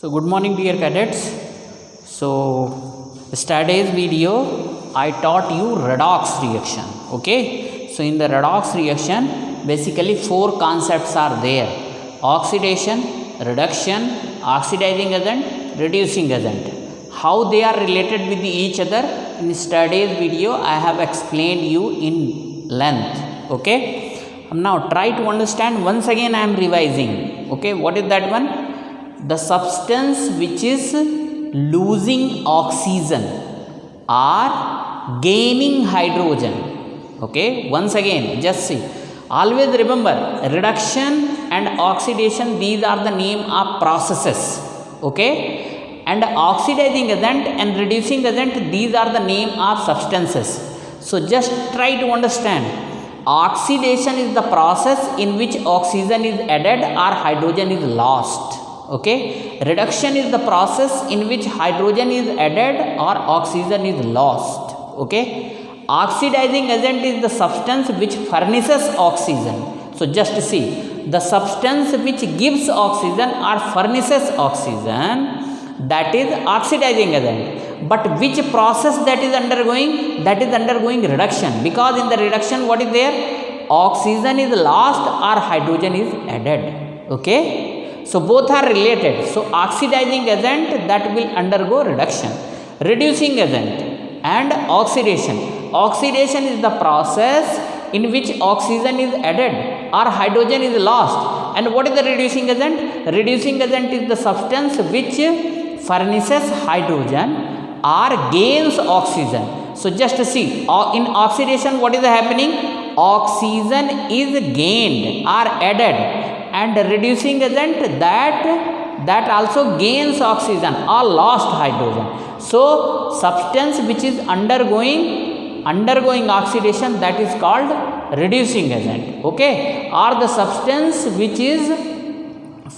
So good morning dear cadets. So yesterday's video I taught you redox reaction. Okay. So in the redox reaction basically four concepts are there: oxidation, reduction, oxidizing agent, reducing agent. How they are related with each other in yesterday's video I have explained you in length. Okay. Now try to understand. Once again I am revising. Okay, what is that one? The substance which is losing oxygen or gaining hydrogen. Okay, once again just see, always remember reduction and oxidation, these are the name of processes. Okay, and oxidizing agent and reducing agent, these are the name of substances. So just try to understand. Oxidation is the process in which oxygen is added or hydrogen is lost. Okay, reduction is the process in which hydrogen is added or oxygen is lost. Okay, oxidizing agent is the substance which furnishes oxygen. So just see, the substance which gives oxygen or furnishes oxygen, that is oxidizing agent. But which process that is undergoing? That is undergoing reduction, because in the reduction what is there? Oxygen is lost or hydrogen is added. Okay, so both are related. So oxidizing agent that will undergo reduction, reducing agent and oxidation. Oxidation is the process in which oxygen is added or hydrogen is lost. And what is the reducing agent? Reducing agent is the substance which furnishes hydrogen or gains oxygen. So just see, in oxidation what is happening? Oxygen is gained or added, and reducing agent that also gains oxygen or lost hydrogen. So substance which is undergoing oxidation, that is called reducing agent. Okay, or the substance which is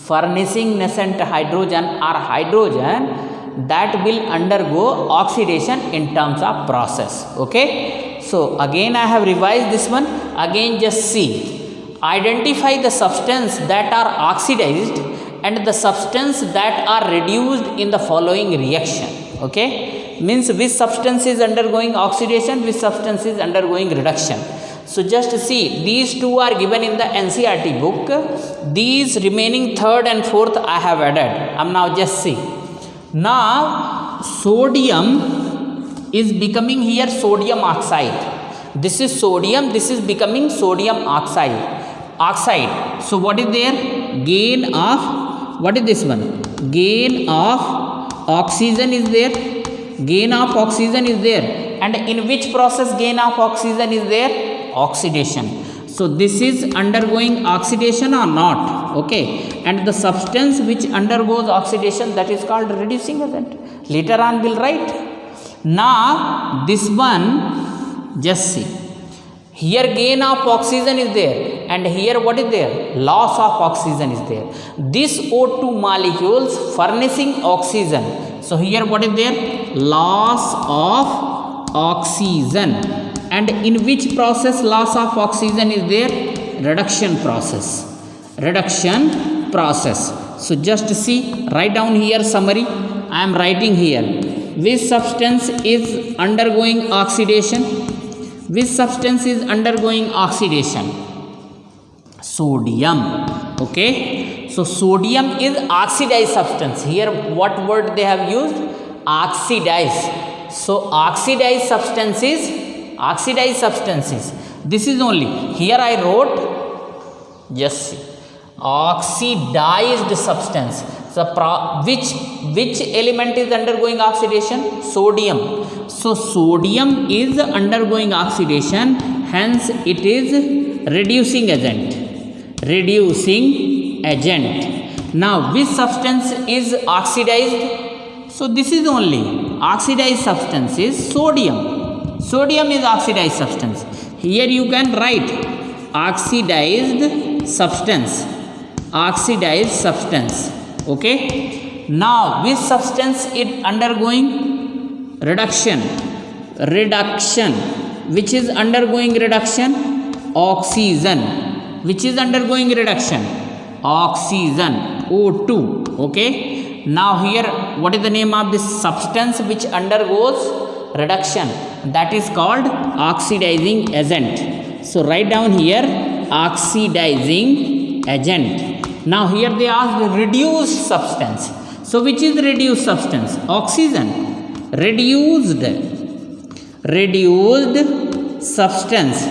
furnishing nascent hydrogen or hydrogen, that will undergo oxidation in terms of process. Okay, so again I have revised this one. Again just see, identify the substance that are oxidized and the substance that are reduced in the following reaction. Okay, means which substance is undergoing oxidation, which substance is undergoing reduction. So just see, these two are given in the NCERT book. These remaining third and fourth I have added. Now just see. Now sodium is becoming here sodium oxide. This is sodium, this is becoming sodium oxide. So what is there? Gain of, what is this one? Gain of oxygen is there. Gain of oxygen is there. And in which process gain of oxygen is there? Oxidation. So this is undergoing oxidation or not? Okay. And the substance which undergoes oxidation, that is called reducing agent. Later on we'll write. Now this one, just see, here gain of oxygen is there, and here what is there? Loss of oxygen is there. This O2 molecules furnishing oxygen. So here what is there? Loss of oxygen. And in which process loss of oxygen is there? Reduction process. Reduction process. So just see, write down here summary. I am writing here. Which substance is undergoing oxidation? Which substance is undergoing oxidation? Sodium. Okay. So sodium is oxidized substance. Here what word they have used? Oxidized. So oxidized substances. This is only. Here I wrote, just see, oxidized substance. So which element is undergoing oxidation? Sodium. So sodium is undergoing oxidation, hence it is reducing agent. Reducing agent. Now which substance is oxidized? So this is only oxidized substance is sodium. Sodium is oxidized substance. Here you can write oxidized substance. Oxidized substance. Okay. Now which substance is undergoing reduction? Reduction. Which is undergoing reduction? Oxygen. Which is undergoing reduction? Oxygen. O2. Okay. Now here, what is the name of this substance which undergoes reduction? That is called oxidizing agent. So write down here oxidizing agent. Now here they ask the reduced substance. So which is reduced substance? Oxygen. Reduced substance.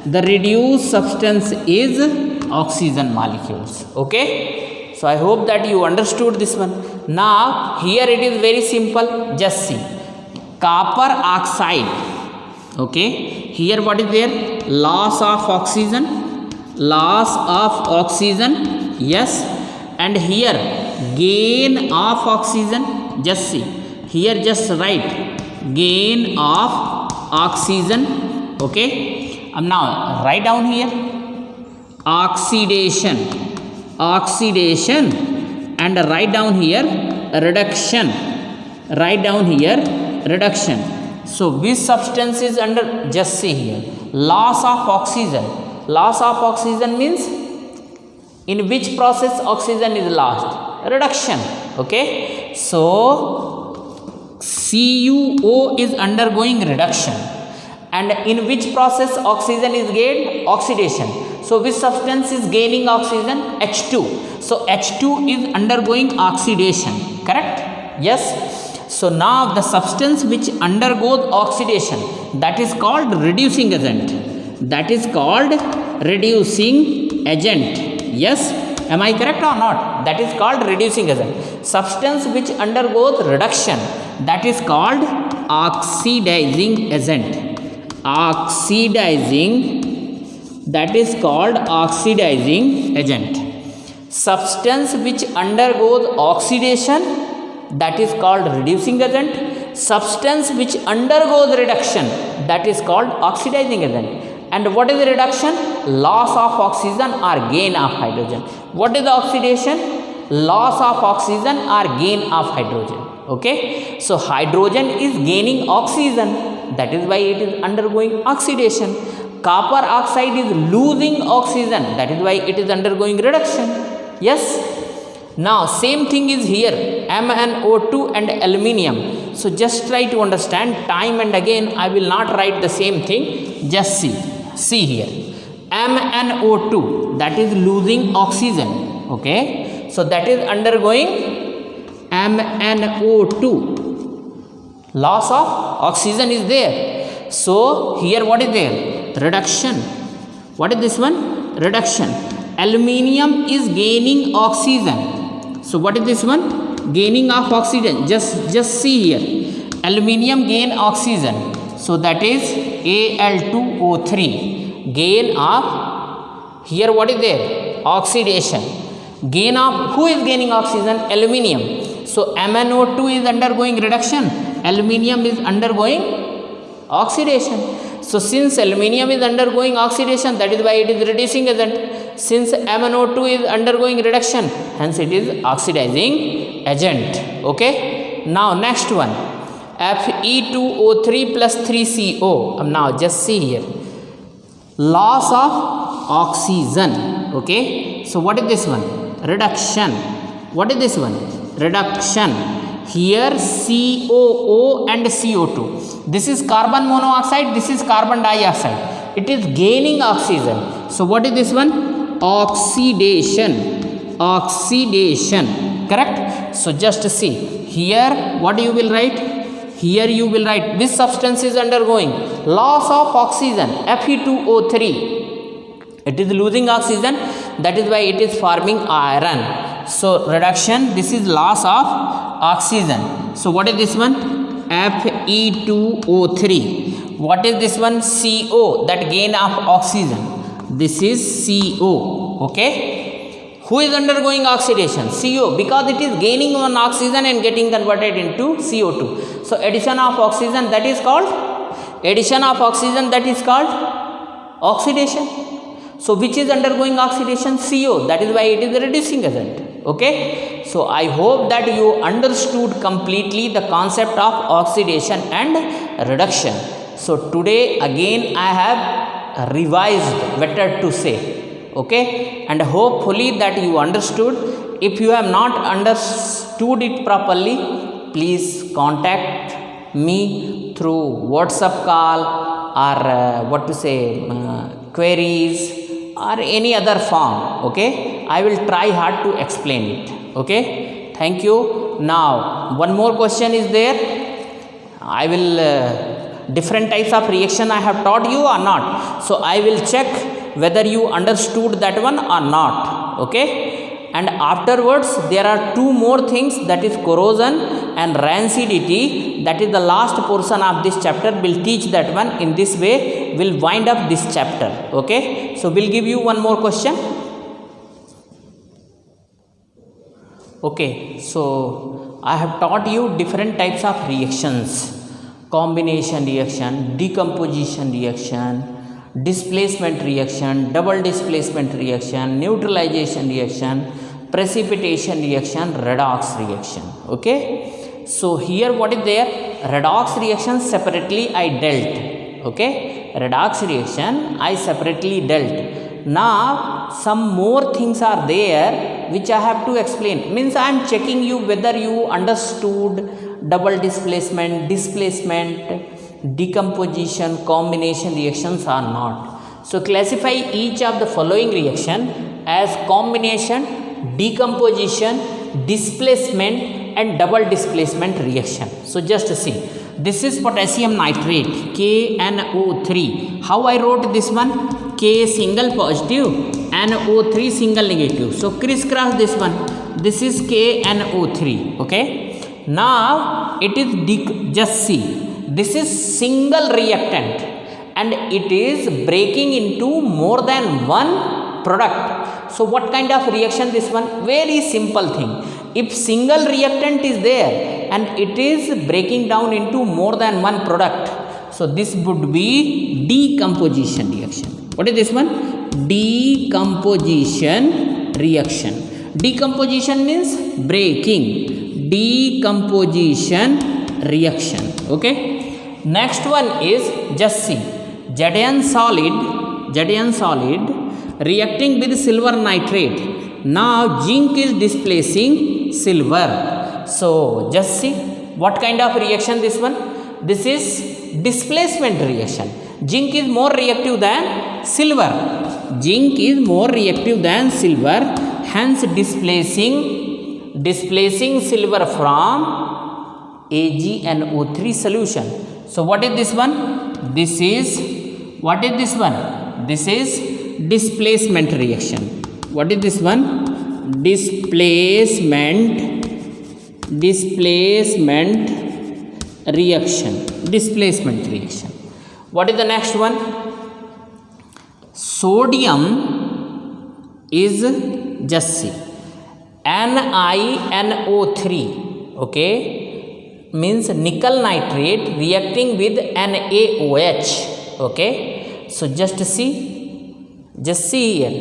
The reduced substance is oxygen molecules. Okay. So I hope that you understood this one. Now here it is very simple. Just see. Copper oxide. Okay. Here what is there? Loss of oxygen. Loss of oxygen. Yes. And here gain of oxygen. Just see. Here just write gain of oxygen. Okay. Now write down here oxidation. Oxidation. And write down here reduction. Write down here reduction. So which substance is under? Just see here. Loss of oxygen. Loss of oxygen means in which process oxygen is lost? Reduction. Okay. So CuO is undergoing reduction. And in which process oxygen is gained? Oxidation. So which substance is gaining oxygen? H2. So H2 is undergoing oxidation. Correct? Yes. So now the substance which undergoes oxidation, that is called reducing agent. That is called reducing agent. Yes. Am I correct or not? That is called reducing agent. Substance which undergoes reduction, that is called oxidizing agent. Oxidizing, that is called oxidizing agent. Substance which undergoes oxidation, that is called reducing agent. Substance which undergoes reduction, that is called oxidizing agent. And what is the reduction? Loss of oxygen or gain of hydrogen. What is the oxidation? Loss of oxygen or gain of hydrogen. Okay. So hydrogen is gaining oxygen. That is why it is undergoing oxidation. Copper oxide is losing oxygen. That is why it is undergoing reduction. Yes. Now same thing is here. MnO2 and aluminium. So just try to understand. Time and again I will not write the same thing. Just see. See here. MnO2, that is losing oxygen. Okay. So that is undergoing MnO2. Loss of oxygen is there. So here what is there? Reduction. What is this one? Reduction. Aluminium is gaining oxygen. So what is this one? Gaining of oxygen. Just see here. Aluminium gain oxygen. So that is Al2O3. Gain of, here what is there? Oxidation. Gain of, who is gaining oxygen? Aluminium. So MnO2 is undergoing reduction. Aluminium is undergoing oxidation. So since aluminium is undergoing oxidation, that is why it is reducing agent. Since MnO2 is undergoing reduction, hence it is oxidizing agent. Okay. Now next one, Fe2O3 plus 3CO. Now just see here. Loss of oxygen. Okay. So what is this one? Reduction. What is this one? Reduction. Here COO and CO2. This is carbon monoxide, this is carbon dioxide. It is gaining oxygen. So what is this one? Oxidation. Oxidation. Correct? So just see. Here what you will write? Here you will write which substance is undergoing loss of oxygen, Fe2O3. It is losing oxygen, that is why it is forming iron. So reduction, this is loss of oxygen. So what is this one? Fe2O3. What is this one? CO, that gain of oxygen. This is CO. Okay. Who is undergoing oxidation? CO, because it is gaining one oxygen and getting converted into CO2. So addition of oxygen, that is called oxidation. So which is undergoing oxidation? CO. That is why it is a reducing agent. Okay. So I hope that you understood completely the concept of oxidation and reduction. So today again I have revised, better to say. Okay. And hopefully that you understood. If you have not understood it properly, please contact me through WhatsApp call or queries or any other form. Okay, I will try hard to explain it. Okay, thank you. Now one more question is there. I will different types of reaction I have taught you or not. So I will check whether you understood that one or not. Okay, and afterwards there are two more things, that is corrosion and rancidity. That is the last portion of this chapter. Will teach that one. In this way we'll wind up this chapter. Okay, so we'll give you one more question. Okay, so I have taught you different types of reactions: combination reaction, decomposition reaction, displacement reaction, double displacement reaction, neutralization reaction, precipitation reaction, redox reaction. Okay, so here what is there? Redox reaction separately I dealt. Okay, redox reaction I separately dealt. Now some more things are there which I have to explain. Means I am checking you whether you understood double displacement, displacement, decomposition, combination reactions or not. So classify each of the following reaction as combination, decomposition, displacement and double displacement reaction. So just see, this is potassium nitrate, KNO3. How I wrote this one? K single positive, NO3 single negative. So crisscross this one. This is KNO3. Okay. Now it is just see, this is single reactant and it is breaking into more than one product. So what kind of reaction this one? Very simple thing. If single reactant is there and it is breaking down into more than one product, so this would be decomposition reaction. What is this one? Decomposition reaction. Decomposition means breaking. Decomposition reaction. Okay. Next one is just see, Zn solid reacting with silver nitrate. Now zinc is displacing silver. So just see what kind of reaction this one? This is displacement reaction. Zinc is more reactive than silver. Zinc is more reactive than silver, hence displacing silver from AgNO3 solution. So what is this one? This is, what is this one? This is displacement reaction. What is this one? Displacement reaction. Displacement reaction. What is the next one? Sodium is just see, NiNO3. Okay, means nickel nitrate reacting with NaOH. Okay, so just see here.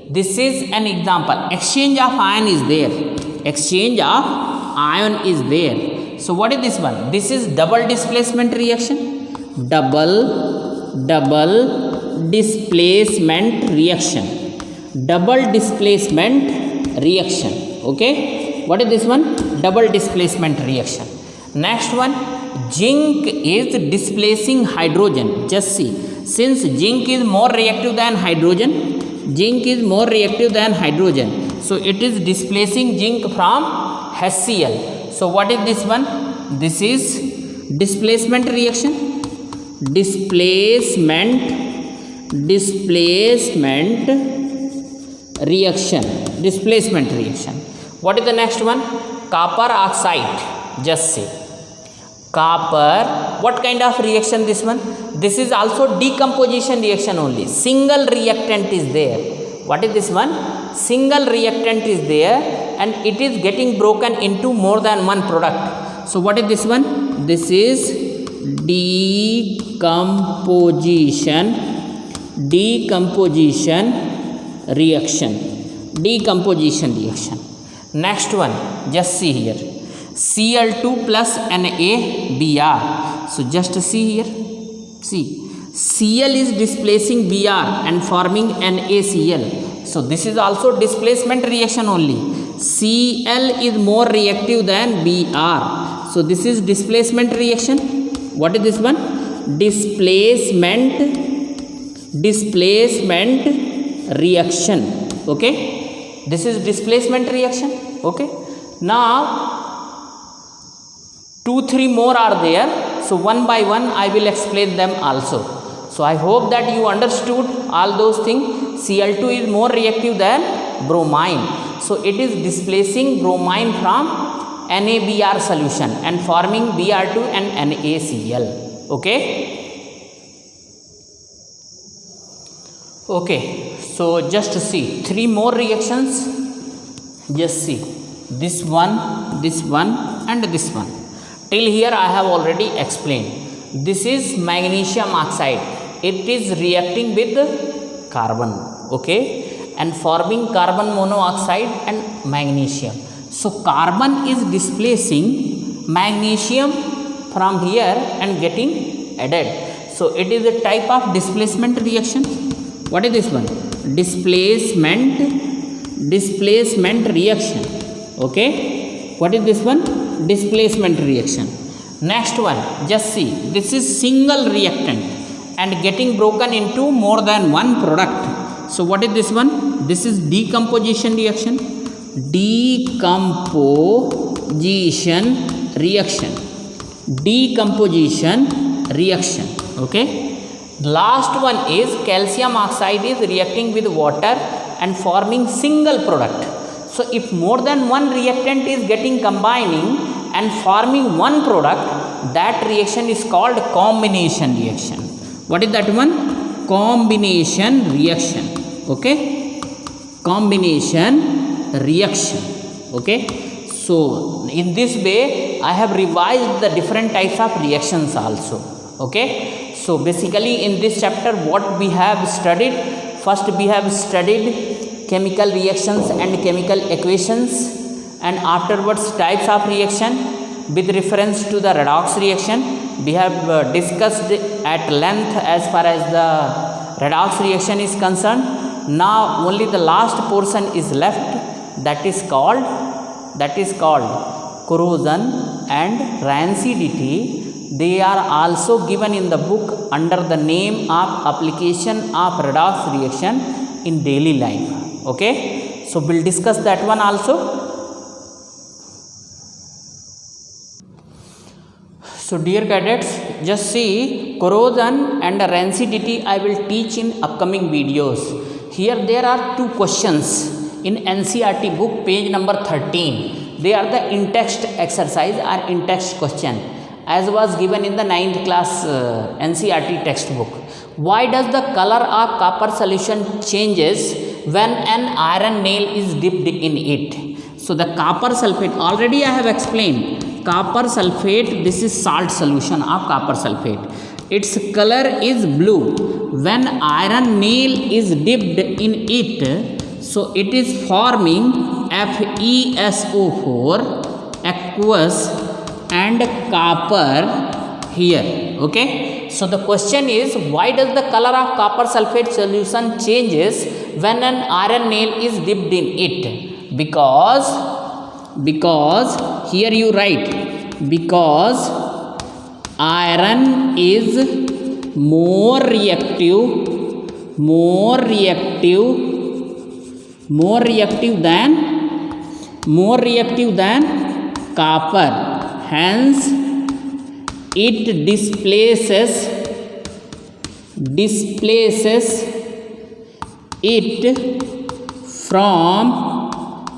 This is an example. Exchange of ion is there. Exchange of ion is there. So what is this one? This is double displacement reaction. Double displacement reaction. Double displacement reaction. Okay. What is this one? Double displacement reaction. Next one, zinc is displacing hydrogen. Just see, since zinc is more reactive than hydrogen, so it is displacing zinc from HCl. So what is this one? This is displacement reaction. Displacement reaction. What is the next one? Copper oxide. Just see, copper, what kind of reaction this one? This is also decomposition reaction only. Single reactant is there. What is this one? Single reactant is there and it is getting broken into more than one product. So what is this one? This is decomposition reaction. Next one, just see here, Cl2 plus NaBr. So just see here, see, Cl is displacing Br and forming NaCl. So this is also displacement reaction only. Cl is more reactive than Br. So this is displacement reaction. What is this one? Displacement reaction. Okay, this is displacement reaction. Okay, now 2-3 more are there, so one by one I will explain them also. So I hope that you understood all those things. Cl2 is more reactive than bromine, so it is displacing bromine from NaBr solution and forming Br2 and NaCl. Okay, okay, so just see 3 more reactions. Just see this one and this one. Till here I have already explained. This is magnesium oxide. It is reacting with carbon, okay, and forming carbon monoxide and magnesium. So carbon is displacing magnesium from here and getting added. So it is a type of displacement reaction. What is this one? Displacement reaction. Okay, what is this one? Displacement reaction. Next one, just see, this is single reactant and getting broken into more than one product. So what is this one? This is decomposition reaction. Decomposition reaction. Okay, last one is calcium oxide is reacting with water and forming single product. So if more than one reactant is getting combining and forming one product, that reaction is called combination reaction. What is that one? Combination reaction. Okay, combination reaction. Okay, so in this way I have revised the different types of reactions also. Okay, so basically in this chapter what we have studied, first we have studied chemical reactions and chemical equations, and afterwards types of reaction with reference to the redox reaction. We have discussed at length as far as the redox reaction is concerned. Now only the last portion is left, that is called corrosion and rancidity. They are also given in the book under the name of application of redox reaction in daily life. Okay, so we'll discuss that one also. So dear cadets, just see corrosion and rancidity I will teach in upcoming videos. Here there are 2 questions in NCERT book, page number 13. They are the in-text exercise or in-text question as was given in the 9th class NCERT textbook. Why does the color of copper solution changes when an iron nail is dipped in it? So the copper sulfate, already I have explained. Copper sulfate, this is salt solution of copper sulfate. Its color is blue. When iron nail is dipped in it, so it is forming FeSO4, aqueous and copper here. Okay, so the question is, why does the color of copper sulfate solution changes when an iron nail is dipped in it? Because here you write, because iron is more reactive than copper, hence it displaces it from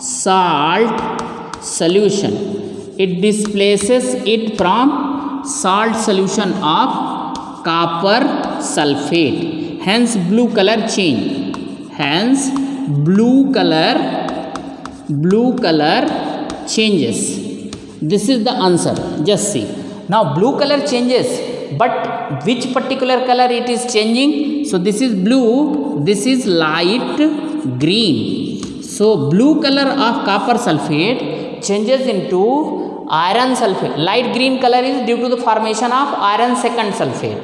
salt solution. It displaces it from salt solution of copper sulfate, hence blue color change. Hence blue color changes. This is the answer. Just see. Now blue color changes, but which particular color it is changing? So this is blue, this is light green. So blue color of copper sulfate changes into iron sulfate. Light green color is due to the formation of iron second sulfate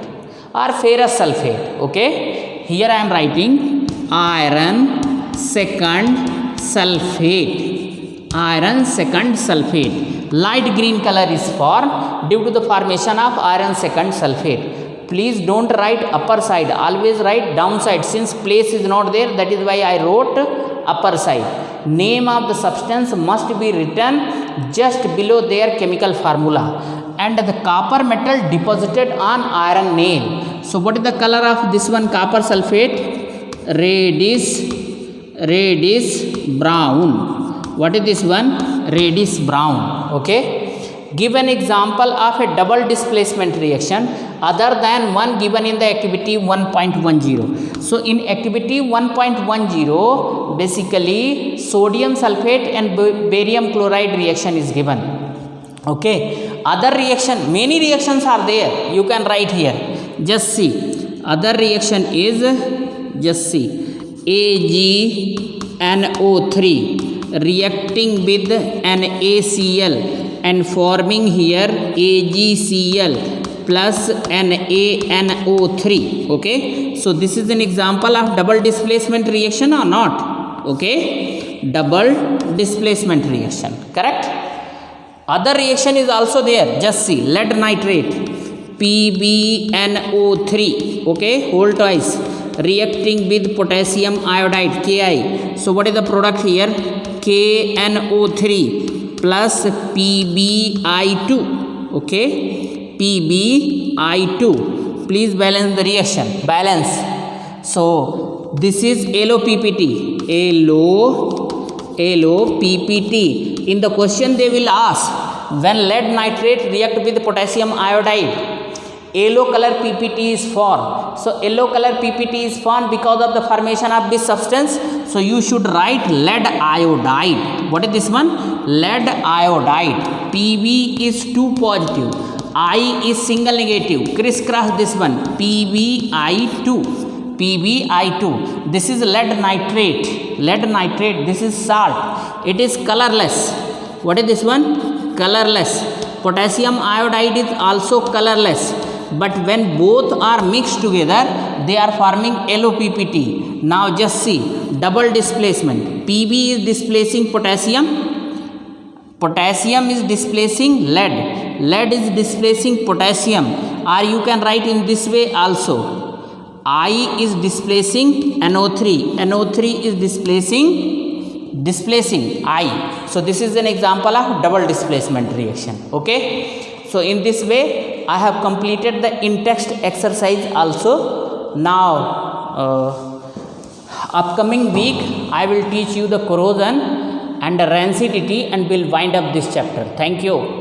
or ferrous sulfate. Okay, here I am writing iron second sulfate. iron second sulfate. Light green color is formed due to the formation of iron second sulfate. Please don't write upper side, always write downside, since place is not there, that is why I wrote upper side. Name of the substance must be written just below their chemical formula. And the copper metal deposited on iron nail. So what is the color of this one, copper sulfate? Reddish brown. What is this one? Reddish brown. Okay. Give an example of a double displacement reaction other than one given in the activity 1.10. So in activity 1.10, basically sodium sulfate and barium chloride reaction is given. Okay. Other reaction, many reactions are there. You can write here. Just see. Other reaction is, just see, AgNO3 reacting with NaCl and forming here AgCl plus NaNO3. Okay. So this is an example of double displacement reaction or not? Okay. Double displacement reaction. Correct. Other reaction is also there. Just see, lead nitrate, PbNO3, okay, whole twice, reacting with potassium iodide, Ki. So what is the product here? KNO3 plus PbI2, okay, PbI2. Please balance the reaction. Balance. So this is LOPPT. LOPPT. In the question they will ask, when lead nitrate react with potassium iodide, yellow color PPT is formed. So yellow color PPT is formed because of the formation of this substance. So you should write lead iodide. What is this one? Lead iodide. Pb is 2 positive, I is single negative. Crisscross this one. PbI2. PbI2. This is lead nitrate. Lead nitrate. This is salt. It is colorless. What is this one? Colorless. Potassium iodide is also colorless. But when both are mixed together, they are forming LOPPT. Now just see, double displacement. Pb is displacing potassium. Potassium is displacing lead. Lead is displacing potassium. Or you can write in this way also. I is displacing NO3. NO3 is displacing I. So this is an example of double displacement reaction. Okay. So in this way I have completed the in-text exercise also. Now upcoming week I will teach you the corrosion and rancidity and will wind up this chapter. Thank you.